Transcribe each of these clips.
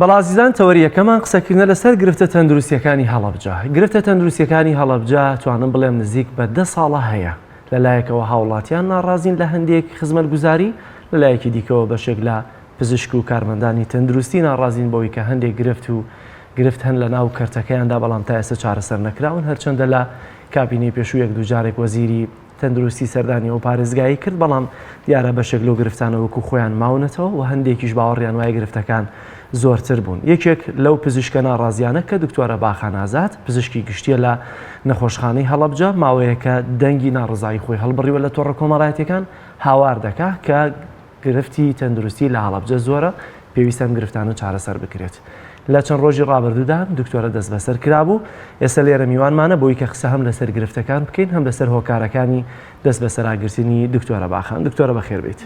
بەڵازیزان تەوەریەکەمان قسەکردنە لەسەر گرفتە تەندروستیەکانی هەڵەبجە. گرفتە تەندروستیەکانی هەڵەبجە توانم بڵێم نزیک بە 10 ساڵە هەیە. لەلایەکەوە هاوڵاتیان ناڕازین لە هەندێک خزمەتگوزاری، لەلایەکی دیکەوە بەشێک لە پزیشک و کارمەندانی تەندروستی ناڕازین بەوەی کە هەندێک گرفت هەن لە ناو کەرتەکەیاندا، بەڵام تا ئێستا چارەسەر نەکراون. هەرچەندە لە کابینەی پێشوو یەک دوو جارێک وەزیری تەندروستی سەردانی و پارێزگایی کرد، بەڵام دیارە بەشێک لەو گرفتانە وەکو خۆیان ماونەتەوە و هەندێکیش باوەڕیان وایە گرفتەکان زۆرتر بوون. یەکێک لەو پزیشکە ناڕازیانە کە دکتۆرە باخان ئازاد، پزیشکی گشتیە لە نەخۆشخانەی هەڵەبجە، ماوەیەکە دەنگی ناڕزایی خۆی هەڵبڕیوە لە تۆڕە کۆمەڵایەتیەکان، هاوار دەکا کە گرفتی تەندروستی لە هەڵەبجە زۆرە، پێویستە ئەم گرفتانە چارەسەر بکرێت. لە چەند ڕۆژی ڕابردوودا دکتۆرە دەست بەسەر کرابوو. ئێستا لێرە میوانمانە بۆی کە قسە هەم لەسەر گرفتەکان بکەین، هەم لەسەر هۆکارەکانی دەست بەسەراگرتنی دکتۆرە باخان. دکتۆرە بەخێر بیت.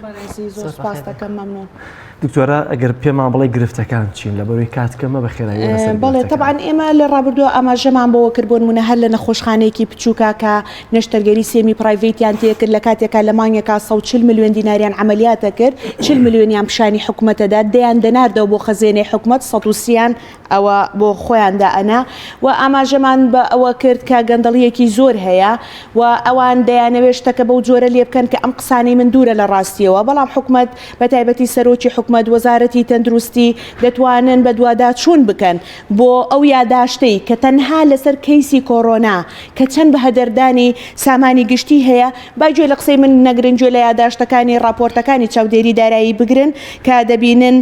دکتۆرە ئەگەر پێمان بڵێ گرفتەکان چین لە بەروی کاتکەمە بەخێرایی لەسەر بەڵێ طبعاً ئێمە لە ڕابردووە ئاماژەمان بۆەوە کرد بۆ نمونە هەر لە نەخۆشخانەیەکی بچووکە کە نەشتەرگەری سێمی پرایڤێتیان تێکرد لە کاتێکا لە مانگێکا 140 ملیۆن دیناریان عملیاتە کرد، 40 ملیۆنیان پیشانی حکوومەتەدا، دەیان دەناردەوە بۆ خەزێنەی حکوومەت، 130 ئەوە بۆ خۆیاندا ئەنا و ئاماژەمان بە ئەوە کرد کە گەندەڵیەکی زۆر هەیە و ئەوان دەیانەوێت شتەکە بەو جۆرە لێ بکەن کە ئەم قسانەی من دوورە لە ڕاستیەوە، بەڵام حکوومەت بە تایبەتی سەرۆکی حکوومەت، وەزارەتی تەندروستی دەتوانن بە دووادا چوون بکەن بۆ ئەو یاداشتەی کە تەنها لەسەر کەیسی کۆڕۆنا کە چەند بە هەدەردانی سامانی گشتی هەیە. باگوێ لە قسەی من نەگرن گوێ لە یاداشتەکانی راپۆرتەکانی چاودێری دارایی بگرن کە دەبینن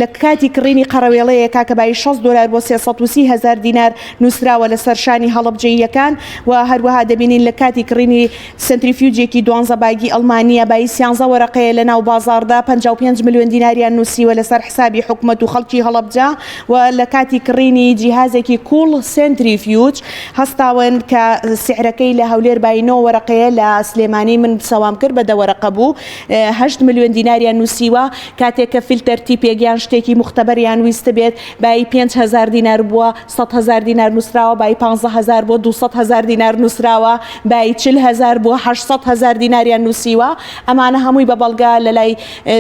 لە کاتی کڕینی قەڕەوێڵەیە کاکە بای $60 بۆ 330,000 دینار نووسراوە لە سەرشانی هەڵەبجەیەکان و هەروەها دەبینین لە کاتی کڕینی سنتریفیوجێکی 12 باگی ئەڵمانیا بای 13 وەرەقەیە لە ناو بازاردا 55 ملیۆن دیناریان نووسیوە لەسەر حسابی حکوومەت و خەڵکی هەڵەبجە و لە کاتی کڕینی جیهازێکی کوڵ سنتریفیوج هەستاون کە سعرەکەی لە هەولێر بای 9 وەرەقەیە لە سلێمانی من سەوام کرد بە 10 وەرەقە بوو، 8 ملیۆن دیناریان نووسیوە. کاتێک کە فیلتەر تیپێکیان شتێکی مختبەریان ویستە بێت بای 5,000 دینار بووە، 100,000 دینار نووسراوە، بای 15,000 بۆ 200,000 دینار نووسراوە، بای 40,000 بۆ 800,000 دیناریان نووسیوە. ئەمانە هەمووی بە بەڵگا لە لای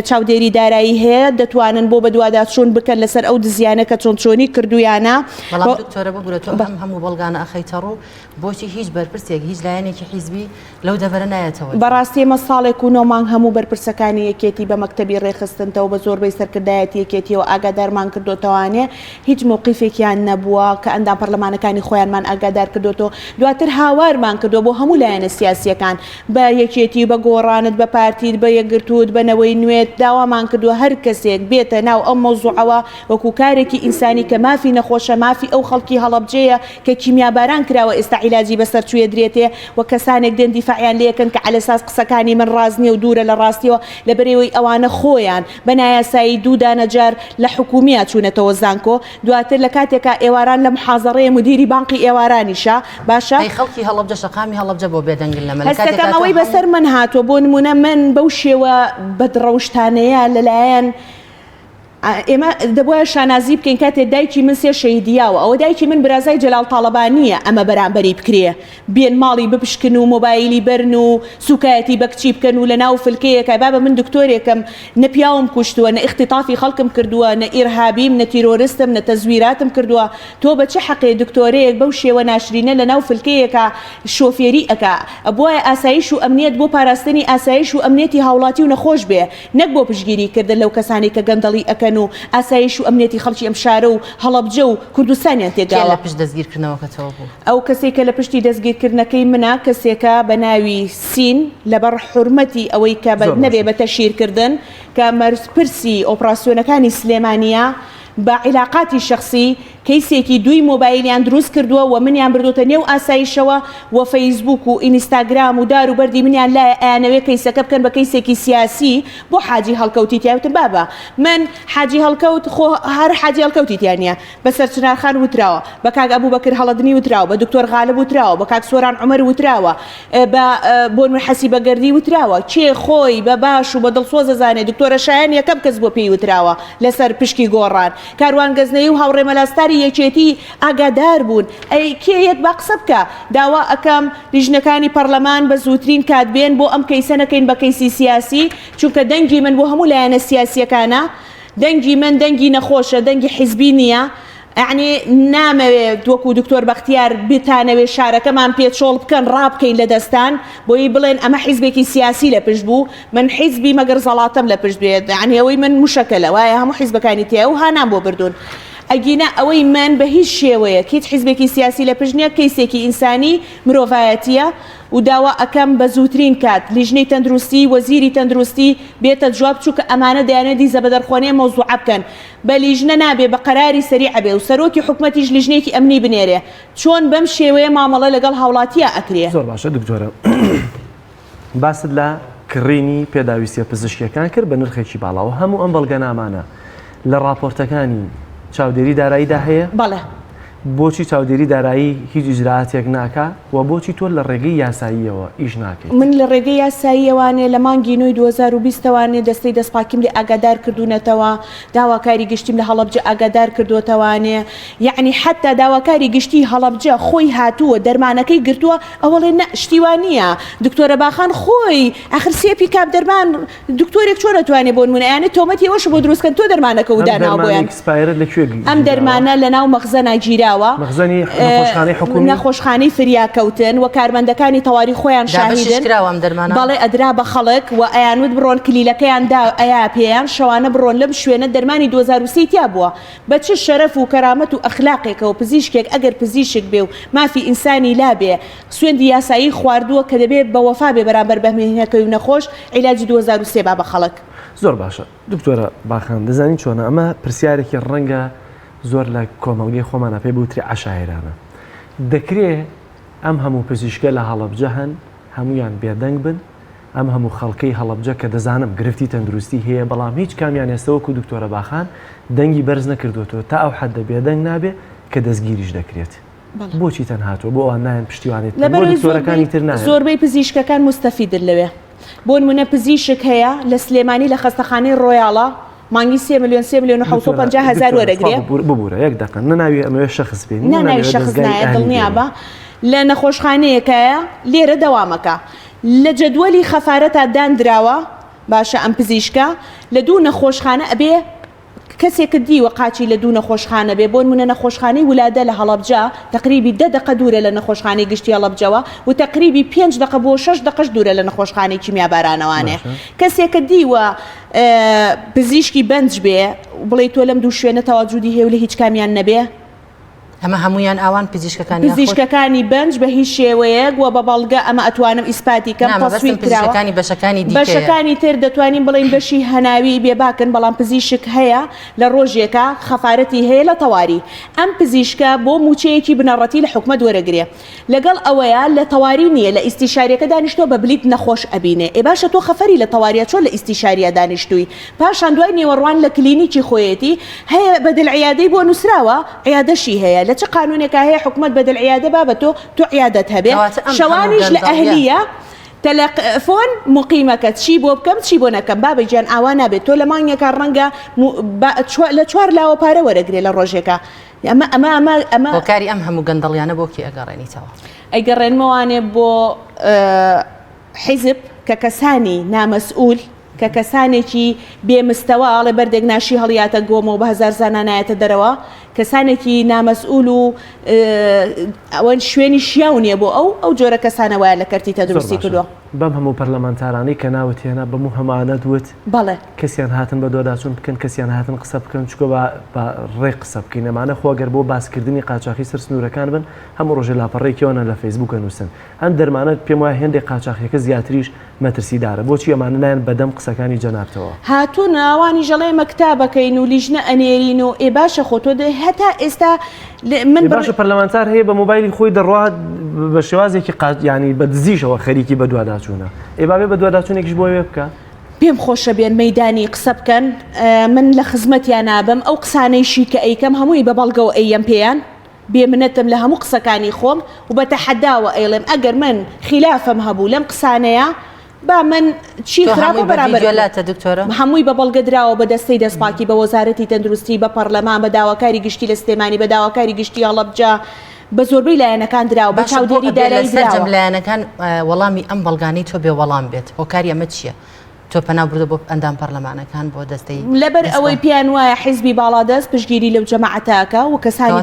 چاودێری دارایی هەیە، دەتوانن بۆ بەدووادا چوون بکەن لەسەر ئەو دزیانە کە چۆنچۆنی کردویانە. بەڵام دکتۆرە بگورێتەوە هەموو بەڵگانە ئەخەیتە ڕوو، بۆچی هیچ بەرپرسێک هیچ لایەنێکی حیزبی لەو دەبەرە نایەتەوە؟ بەڕاستی ئێمە ساڵێک و 9 مانگ هەموو بەرپرسەکانی یەکێتی بە مەکتەبی ڕێخستنەوە بە زۆربەی سەرکردایەتی یەکێتیەوە ئاگادارمان کردوتەوانێ، هیچ موقیفێکیان نەبووە کە ئەندام پەرلەمانەکانی خۆیانمان ئاگادار کردوتەوە. دواتر هاوارمان کردووە بۆ هەموو لایەنە سیاسیەکان بە یەکێتی، بە گۆڕانت، بە پارتیت، بە یەکگرتووت، بەنەوەی نوێت، داوامان کردووە هەر کەسێک بێتە ناو ئەم مەوزوعەوە وەکو کارێکی ئینسانی کە مافی نەخۆشە، مافی ئەو خەڵکی هەڵەبجەیە کە کیمیاباران کراوە ئێستا عیلاجی بەسەرچوویە درێتێ و کەسانێک دێن دیفاعیان لێکن کە عەلە ئەساس قسەکانی من ڕاست نییە و دوورە لە ڕاستیەوە لەبەرەوەی ئەوانە خۆیان بە نایاسایی دوودانە جار لە حکومیە چوونەتەوە زانکۆ. دواتر لە کاتێکا ئێواران لە محازەڕەیە مدیری بانقی ئێوارانیشە باشە خەڵکی هەڵەبجە شەقامی هەڵەبجە بۆ بێدەنگن لەمە هەستەکەم ئەوەی بەسەر من هاتووە بۆ نمونە من بەو شێوە بەدڕەوشتانەیە لەلایەن ئێمە دەبواە شانازی بکەین کاتێ دایکی من 3 شەیدیاوە، ئەوە دایکی من برازای جەلال تاڵەبانیە، ئەمە بەرامبەری بکرێ بێن ماڵی بپشکن و مۆبایلی بەرن و سوکایەتی بەکچی بکەن و لە ناو فلکەیەکە بابە من دکتۆرێکم نە پیاوم کوشتووە، نە ئیختیطافی خەڵکم کردووە، نە ئیرهابیم، نە تیرۆریستم، نە تەزویراتم کردووە، تۆ بە چه حەقێ دکتۆرەیەک بەو شێوە ناشرینە لە ناو فلکەیەکە شۆفێری ئەکا؟ ئەبووە ئاسایش و ئەمنیەت بۆ پاراستنی ئاسایش و ئەمنیەتی هاوڵاتی و نەخۆش بێ، نەک بۆ پشگیریکردن لەو کەسانی کە گەندەڵی ئەکەن و ئاسایش و ئەمنیەتی خەڵکی ئەم شارە و هەڵەبجە و کوردستانیان تێداوە. لە پشت دەستگیرکردنەوەکەتەوە بوو ئەو کەسێک کە لە پشتی دەستگیرکردنەکەی منە کەسێکە بە ناوی سین لەبەر حورمەتی ئەوەی کە نەبێ بە تەشیرکردن کە مەرزپرسی ئۆپراسیۆنەکانی سلێمانیە بە عیلاقاتی شخصی کەیسێکی دوی مۆبایلیان دروست کردووە و منیان بردوتە نێو ئاسایشەوە و فەیسبوک و ئینستاگرام و دار و بەردی منیان لای ئەیانەوێ کەیسەکە بکەن بە کەیسێکی سیاسی بۆ حاجی هەڵکەوتی تیاوتن بابە من حاجی هەڵکەوت خۆ هەر حاجی هەڵکەوتی تیانە بەسەر چنارخان وتراوە، بە کاک ئەبوبەکر هەڵەدنی وتراوە، بە دکتۆر غالب وتراوە، بە کاک سۆران عومەر وتراوە، بۆ حەسیبە گەردی وتراوە، چێ خۆی بە باش و بە دڵسۆز دەزانێت دکتۆرە شایان یەکەم کەس بۆ پێی وتراوە لەسەر پشکی گۆڕان. کاروان گەزنەی و هاوڕێ مەلاستاری یەکێتی ئاگادار بوون ئەی کێیەک با قسە بکە داوا ئەەکەم لیژنەکانی پەرلەمان بە زووترین کاتبێن بۆ ئەم کەیسە نەکەین بە کەیسی سیاسی چونکە دەنگی من بۆ هەموو لایەنە سیاسیەکانە دەنگی من دەنگی نەخۆشە دەنگی حیزبی نییە یعنی نامەوێت وەکو دکتۆر بەختیار بتانەوێت شارەکەمان پێچۆڵ بکەن ڕابکەین لە دەستان بۆی بڵێن ئەمە حیزبێکی سیاسی لە پشت بوو من حیزبی مەگەر زەڵاتەم لە پشت بێت یعنی ئەوەی من موشەکەلە وایە هەموو حیزبەکانی تیا و هانام بۆ بردوون ئەگینە ئەوەی من بە هیچ شێوەیە هیچ حیزبێکی سیاسی لە پشت نییە کەیسێکی ئینسانی مرۆڤایەتیە و داوا ئەەکەم بە زووترین کات لیژنەی تەندروستی وەزیری تەندروستی بێتە جواب چووکە ئەمانە دەیانێت دیزە بە دەرخۆنێ مەوزوعە بکەن بە لیژنە نابێ بە قەراری سەریع ئەبێ و سەرۆکی حکومەتیش لیژنێکی ئەمنی بنێرێ چۆن بەم شێوەیە مامەڵە لەگەڵ هاوڵاتیە ئەکرێ زۆر باشە دکتۆرە باست لە کڕینی پێداویستیە پزیشکیەکان کرد بە نرخێکی باڵاوە هەموو ئەم بەڵگەنامانە لە راپۆرتەکانی چاودێری داراییدا هەیە بەڵێ بۆچی چاودێری دارایی هیچ ئیجراتێک ناکە و بۆچی تۆ لە ڕێگەی یاساییەوە ئیش ناکەیت من لە ڕێگەی یاساییەوانێ لە مانگی نوێی 2020وانێ دەستەی دەستپاکیم لێ ئاگادار کردوونەتەوە داواکاری گشتیم لە هەڵەبجە ئاگادار کردوتەوانێ یعنی حتا داواکاری گشتی هەڵەبجە خۆی هاتووە دەرمانەکەی گرتووە ئەوڵێ نەشتیوان نییە دکتۆرە باخان خۆی ئاخر سێپی کاپ دەرمان دکتۆرێک چۆن نتوانێ بۆ نمونەیانێ تۆمەتی ئەوەش بۆ دروستکەن تۆ دەرمانەکە و داناو بۆیان ئەم دەرمانە لە ناو مەخزە ناگیرا مەخزەنی نەخۆشخانەی فریاکەوتن و کارمەندەکانی تەواوی خۆیان شاهیدن بەڵێ ئەدرا بە خەڵک و ئەیانوت بڕۆن کلیلەکەیان دا ئەیا پێیان شەوانە بڕۆن لەم شوێنە دەرمانی 2023 تیا بووە بە چ شەرەف و کەرامەت و ئەخلاقێکەوە پزیشکێک ئەگەر پزیشک بێ و مافی ئینسانی لابێ سوێندی یاسایی خواردووە کە دەبێت بە وەفا بێ بەرامبەر بەهمێنینەکەی و نەخۆش عیلاجی 2023 با بە خەڵک زۆر باشە دکتۆرە باخان دەزانین چۆنە ئەمە پرسیارێکی ڕەنگە زۆر لە کۆمەڵگەی خۆمانە پێی بوتری عەشایرانە دەکرێت ئەم هەموو پزیشکە لە هەڵەبجە هەن هەمویان بێدەنگ بن ئەم هەموو خەڵکەی هەڵەبجە کە دەزانم گرفتی تەندروستی هەیە بەڵام هیچ کامیان ئێستەوەکو دکتۆرە باخان دەنگی بەرز نەکردوێتەوە تا ئەو حەددە بێدەنگ نابێ کە دەستگیریش دەکرێت بۆچی تەنهاتوە بۆ ئەوان نایەن پشتیوانێت بۆ دکتۆرەکانی تر نایەن زۆربەی پزیشکەکان مستەفیدن لەوێ بۆ نمونە پزیشک هەیە لە سلێمانی لە خەستەخانەی ڕۆیاڵە مانگی 3 ملیۆن 3 ملیۆن و 750,000 وەرەگرێ ببوورە یەک دقن نەناوی ئەمەوێ شەخص بێنی ناناوی شەخص نایە دڵنیابە لە نەخۆشخانەیەکەیە لێرە دەوامەکە لە جەدوەلی خەفارەتا دانراوە باشە ئەم پزیشکە لە دوو نەخۆشخانە ئەبێ کەسێکە دیوە قاچی لە دوو نەخۆشخانە بێ بۆ نمونە نەخۆشخانەی ولادە لە هەڵەبجە تقریبی 10 دقە دوورە لە نەخۆشخانەی گشتی هەڵەبجەوە و تقریبی 5 دقە بۆ 6 دقەش دوورە لە نەخۆشخانەی کیمیابارانەوانێ کەسێکە دیوە پزیشکی بەنج بێ بڵێ تۆ لەم دوو شوێنە تەواجودی هەیە و لە هیچ کامیان نەبێ ئەمە هەمویان ئەوان پزیشکەکانی بەنج بە هیچ شێوەیەک وە بە بەڵگە ئەمە ئەتوانم ئیسپاتی کەم بەشەکانی تر دەتوانین بڵین بەشی هەناوی بێباکن بەڵام پزیشک هەیە لە ڕۆژێکە خەفارەتی هەیە لە تەواری ئەم پزیشکە بۆ موچەیەکی بنەڕەتی لە حکومەت وەرەگرێ لەگەڵ ئەوەیە لە تەواری نییە لە ئیستیشاریەکە دانیشتۆ بە بلیت نەخۆش ئەبینێ ئێ باشە تۆ خەفەری لە تەواریە چۆن لە ئیستیشاریە دانیشتووی پاشان دوای نێوەڕوان لە کلینیکی خۆیەتی هەیە بەدڵعیادەی بۆ نووسراوە عیادەشی هەیە لە چ قانونێکە هەیە حکومەت بەدڵعیادە بابەتۆ تۆ عیادەت هەبێ شەوانیش لە ئەهلیە تەلەفۆن مقیمەکە چی بۆ بکەم چی بۆ نەکەم بابە گیان ئاوا نابێت تۆ لە مانگێکە ڕەنگە لە 4 لاوە پارە وەرەگرێ لە ڕۆژێکە ئەمە هۆکاری ئەم هەموو گەندەڵیانە بۆ کی ئەگەڕێنیتەوە ئەیگەڕێنمەوانێ بۆ حیزب کە کەسانی نامەسئول کە کەسانێکی بێمستەوە ئاڵێ بەردێک ناشی هەڵیاتە گۆمە و بە هەزار زانان نایەتە دەرەوە کەسانێکی نامەسئول و ئەوەن شوێنی شیاو نییە بۆ ئەو جۆرە کەسانە وایە لە کەرتی تەندروستی کردووە بەم هەموو پەرلەمانتارانەی کە ناوت هێنا بەموو هەمانە دوت بەڵێ کەسیان هاتن بە دۆداچوون بکەن کەسیان هاتن قسە بکەن چکۆ بە ڕێ قسە بکەین ئەمانە خۆگەر بۆ باسکردنی قاچاقی سەر سنوورەکان بن هەموو ڕۆژێ لاپەڕێکیەوەنە لە فەیسبووکە نووسن هەم دەرمانە پێم وایە هێندێک قاچاقیەکە زیاتریش مەترسیدارە بۆچی ئەمانە نایەن بەدەم قسەکانی جەنابتەوە هاتوون ئەوانی ژەڵێ مەکتابەکەین و لیژنە ئەنێرین و ئێ باشە خۆ تۆ هەتا ئێستا من باشە پەرلەمانتار هەیە بە مۆبایلی خۆی دەڕات بە شێوازێکی ینی بە دزیشەوە خەریکی بە دوواداچوونە ئێبابێ بە دوواداچوونێکیش بۆ وێ بکە پێم خۆشە بێن مەدانی قسە بکەن من لە خزمەتیان نابم ئەو قسانەیشی کە ئەیکەم هەمووی بە بەڵگەوە ئەیم پێیان بێمنەتم لە هەموو قسەکانی خۆم و بە تەحەداوە ئەیڵێم ئەگەر من خلافم هەبوو لەم قسانەیە با من چی خراپە بەرامبەر دکتۆرە هەمووی بە بەڵگە دراوە بە دەستەی دەستپاکی بە وەزارەتی تەندروستی بە پەرلەمان بە داواکاری گشتی لە سلێمانی بە داواکاری گشتی هەڵەبجە بە زۆربەی لایەنەکان دراوە بە چاودێری دارایی لایەنەکان وەڵامی ئەم بەڵگانەی تۆ بێ وەڵام بێت هۆکاری ئەمە چییە؟ تۆ پەنا بردە بۆ ئەندام پەرلەمانەکان بۆ دەستەی لەبەر ئەوەی پیان وایە حیزبی باڵادەست پشگیری لەو جەماعەتاکە و کەسانی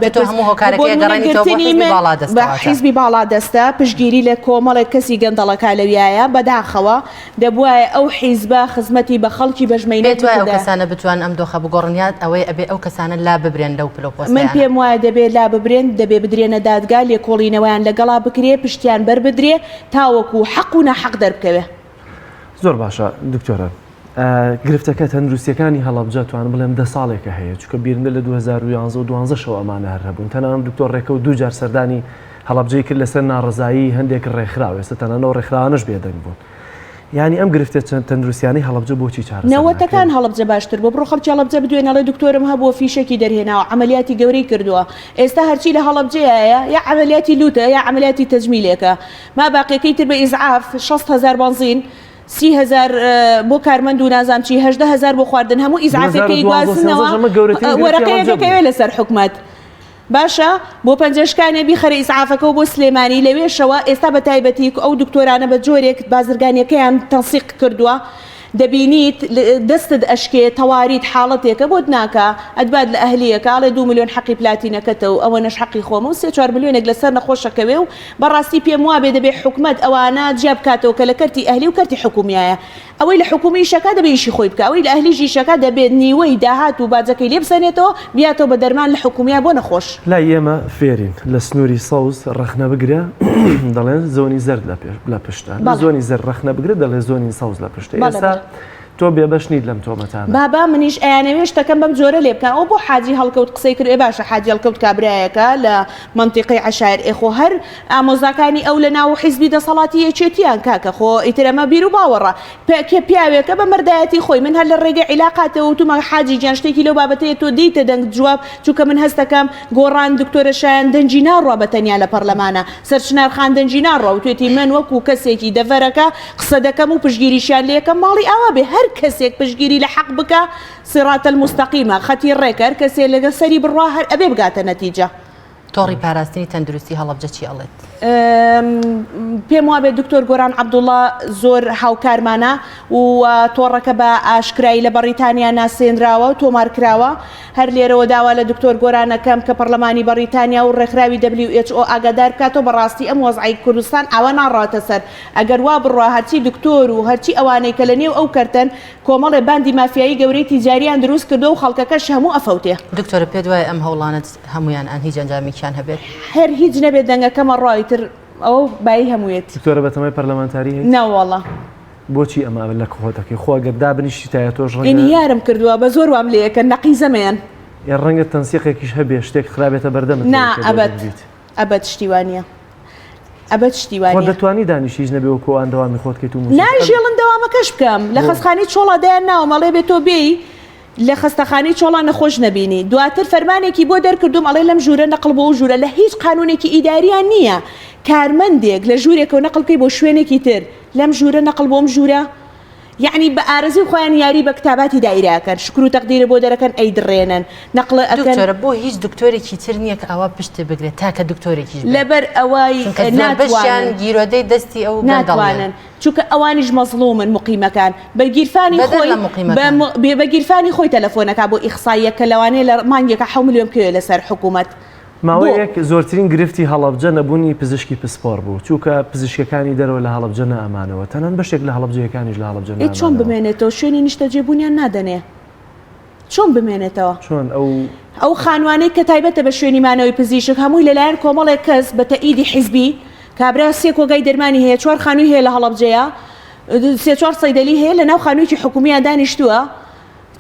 حیزبی باڵادەستە پشگیری لە کۆمەڵێک کەسی گەندەڵەکە لەویایە بەداخەوە دەبواە ئەو حیزبە خزمەتی بە خەڵکی بەژمەینێت ئەو کەسانە بتوان ئەم دۆخە بگۆڕنیات ئەوەی ئەبێ ئەو کەسانە لا ببرێن لەو پلۆپۆست من پێم وایە دەبێت لا ببرێن دەبێ بدرێنە دادگا لێکۆڵینەوەیان لەگەڵا بکرێ پشتیان بەربدرێ تاوەکو حەق و ناحەق دەربکەوێ. زۆر باشە دکتۆرە گرفتەکە تەندروستیەکانی هەڵەبجە توان بڵێم 10 ساڵێکە هەیە چونکە بیرنە لە 2011 و 12 شەو ئەمانە هەر هەبوون تەنانەت دکتۆر ڕێکە و دووجار سەردانی هەڵەبجەی کرد لەسەر ناڕزایی هەندێک ڕێکخراوە ئێستا تەنانەوە ڕێکخراوانش بێدەنگ بوون. یعنی ئەم گرفتە تەندروستیانی هەڵەبجە بۆچی چارەسەر نەوەتەکان هەڵەبجە باشتر بۆ بڕۆ خەڵکی هەڵەبجە بدوێنەڵێ دکتۆرم هەبووە فیشێکی دەرهێناوە عملیاتی گەورەی کردووە ئێستا هەرچی لە هەڵەبجەیە یا عملیاتی لوتە یا عملیاتی تەجمیلێکە ما باقیەکەی تر بە ئیزعاف 60,000 بنزین 30,000 بۆ کارمەند و نازام چی 18,000 بۆ خواردن هەموو ئیزعافەکەی گوازنەوە وەرەقەیەکەکەوێ لەسەر حکومەت باشە بۆ پەنجەشکانێ بیخەرە ئیسعافەکە و بۆ سلێمانی لەوێشەوە ئێستا بە تایبەتی ئەو دکتۆرانە بە جۆرێک بازرگانیەکەیان تەنسیق کردووە دەبینیت دەستت ئەشکێ تەواریت حاڵەتێکە بۆت ناکە ئەدبات لە ئەهلیەکە ئاڵێ 2 ملیۆن حەقی پلاتینەکەتە و ئەوە نەش حەقی خۆمە و 3-4 ملیۆنێک لەسەر نەخۆشەکەوێ و بەڕاستی پێم وابێ دەبێت حکومەت ئەوانە جیا بکاتەوە کە لە کەرتی ئەهلی و کەرتی حکومیایە ئەوەی لە حکومی شەکە دەبێت ئیشی خۆی بکە ئەوەی لە ئەهلیژی شەکە دەبێت نیوەی داهات و باجەکەی لێ بسەنێتەوە بیاتەوە بە دەرمان لە حکومیە بۆ نەخۆش لای ئێمە فێرین لە سنووری سەوز ڕەخنە بگرە دەڵێن زۆنی زەرد لە پشتە زۆنی زەر ڕەخنە بگرە دەڵێ زۆنی سەوز لە پشتە ئێستا تۆ بێبەش نیت لەم تۆمەتانە بابا منیش ئەیانەوێ شتەکەم بەم جۆرە لێ بکەن ئەو بۆ حاجی هەڵکەوت قسەی کرد باشە حاجی هەڵکەوت کابرایەکە لە منتیقی عەشایر ئێخۆ هەر ئامۆزاکانی ئەو لە ناو حیزبی دەسەڵاتی یەکێتیان کاکە خۆ ئیترەمە بیر و باوەڕە کێ پیاوێکە بە مەردایەتی خۆی من هەر لە ڕێگەی عیلاقاتەوە وتومە حاجی گیان شتێکی لەو بابەتەیە تۆ دیتە دەنگ جواب چونکە من هەستەکەم گۆڕان دکتۆرە شایان دەنجی ناڕوا بەتەنیا لە پەرلەمانە سەرچنار خان دەنجی ناڕوا و توێتی من وەکو کەسێکی دەڤەرەکە قسە دەکەم و پشگیریشیان لێکەم ماڵی ئاوا بێ هەر کەسێک پشگیری لە حەق بکە صراط المستقیمە خەتی ڕێکەر کەسێ لەگە سەری بڕوا هەر ئەبێ بگاتە نەتیجە. تۆڕی پاراستنی تەندروستی هەڵەبجە چی ئەڵێت؟ پێم وابێت دکتۆر گۆران عەبدوڵڵا زۆر هاوکارمانە و تۆڕەکە بە ئاشکرایی لە بەریتانیا ناسێنراوە و تۆمارکراوە هەر لێرەوە داوا لە دکتۆر گۆرانەکەم کە پەرلەمانی بەریتانیا و ڕێکخراوی WHO ئاگادار بکاتەوە بەڕاستی ئەم وەزعی کوردستان ئەوە ناڕاتە سەر ئەگەر وا بڕوا هەرچی دکتۆر و هەرچی ئەوانەی کە لە نێو ئەو کەرتن کۆمەڵێ باندی مافیایی گەورەی تیجاریان دروست کردو و خەڵکەکەش هەموو ئەفەوتێ. دکتۆرە پێت وایە ئەم هەوڵانت هەمویان ئەن هیچ ئەنجامێکیان هەبێت هەر هیچ نەبێت دەنگەکەمە ڕایتر ئەو بای هەموویت دکتۆرە بەتەمای پەرلەمانتاری ناوەڵە بۆچی ئەمە لە خۆتەکەی خۆگەر دابنیشتی تایە تۆش یارم کردووە بە زۆر وام لەیەکە نەقیزەمەیان یا ڕەنگە تەنسیقێکیش هەبێ شتێک خراپێتە بەردەمت نا ئەبەت شتیوانە ئەبەت شتیوانی دەتوانی دانیشیش نەبێ و کۆوان دەوامی خۆت کەیت و ناژێڵن دەوامەکەش بکەم لە خەستخانی چۆڵا دایان ناوە مەڵێ بێت تۆ بێی لە خستەخانی چۆڵان نەخۆش نەبینی دواتر فەرمانێکی بۆ دەرکردوم ئەڵێ لەم ژوورە نەقڵ بۆ ژوورە لە هیچ قانونێکی ئیداریان نییە کارمەندێک لە ژوورێک و نەقڵکەی بۆ شوێنێکی تر لەم ژوورە نەقڵ بۆم ژوورە یعنی بە ئارەزی خۆیان یاری بە کتاباتی دایراکەن شکر و تەقدیرە بۆ دەرەکەن ئەی دڕێنن نەقڵ دکتۆرە بۆ هیچ دکتۆرێکی تر نییە کە ئەوە پشتێ بگرێت تاکە دکتۆرێکی لەبەر ئەوەی ناتوانن گیرۆدەی دەستی ئەو ناتوانن چونکە ئەوانیش مەزڵومن مقیمەکان بەگیرفانی خۆی تەلەفۆنەکە بۆ ئیخساییە کە لەوانەیە لە مانگێکە 7 ملیۆن پێوێ لەسەر حکوومەت ماوەیەک زۆرترین گرفتی هەڵەبجە نەبوونی پزیشکی پسپۆر بوو چونکە پزیشکەکانی دەرەوە لە هەڵەبجە نەئەمانەوە تەنان بەشێک لە هەڵەبجەکانیش لە هەڵەبجە چۆن بمێنێتەوە شوێنی نیشتە جێبوونیان نادەنێ چۆن بمێنێتەوە چۆن ئەو خانوانەی کە تایبەتە بە شوێنی مانەوەی پزیشک هەمووی لەلایەن کۆمەڵێک کەس بە تەئیدی حیزبی کابرا 3 کۆگای دەرمانی هەیە 4 خانووی هەیە لە هەڵەبجەیە 3-4 سەیدەلی هەیە لە ناو خانوویی حکومیان دانیشتووە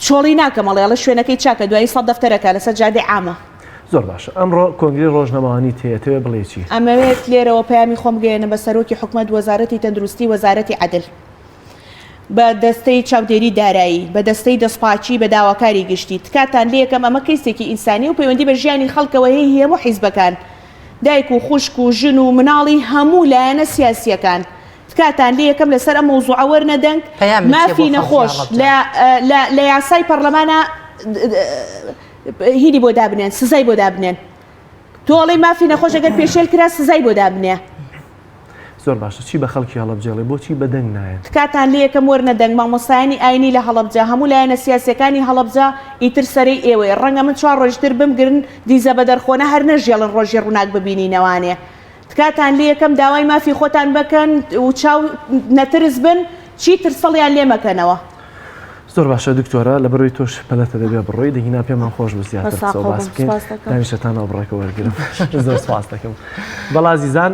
چۆڵی ناکەمەڵێ لە شوێنەکەی چاکە دوایی 100 دەفتەرەکە لەسەر جادەی عامە زۆر باشە ئەمڕۆ کۆنگری ڕۆژنەمەوانی تێتەوێ بڵێ چی ئەمەوێت لێرەوە پەیامی خۆم گەێنە بە سەرۆکی حکومەت وەزارەتی تەندروستی وەزارەتی عەدل بە دەستەی چاودێری دارایی بە دەستەی دەستپاچی بە داواکاری گشتی تکاتان لێکەم ئەمە کەسێکی ئینسانی و پەیوەندی بە ژیانی خەڵکەوە هەیە هەموو حیزبەکان دایک و خوشک و ژن و مناڵی هەموو لایەنە سیاسیەکان تکاتان لێکەم لەسەر ئەم مەوزوعە وەرنەدەنگ مافی نەخۆش لە یاسای پەرلەمانە هیری بۆ دابنێن سزای بۆ دابنێن تۆڵی مافی نەخۆش ئەگەر پێشێل کرا سزای بۆ دابنێ زۆر باشە چی بە خەڵکی هەڵەبجێڵێ بۆچی بەدەنگ نایەن تکاتان لێ یەکەم وەرنەدەنگ مامۆستایانی ئاینی لە هەڵەبجە هەموو لایەنە سیاسەکانی هەڵەبجە ئیتر سەرەی ئێوەیە ڕەنگە من 4 ڕۆژتر بمگرن دیزە بە دەرخۆنە هەر نەژێڵن ڕۆژی ڕووناک ببینینەوانێ تکاتان لێ یەکەم داوای مافی خۆتان بکەن و چاو نەترس بن چی ترسەڵیان لێ مەکەنەوە. زۆر باشە دکتۆرە لە بەرەوەی تۆش پەلەتە دەبێ بڕۆی دەهینا پێمان خۆش بوو زیاتر قسە و باس بکەین داویشتانەوە بڕێکە وەرگرم زۆر سواز دەکەم بەڵا عزیزان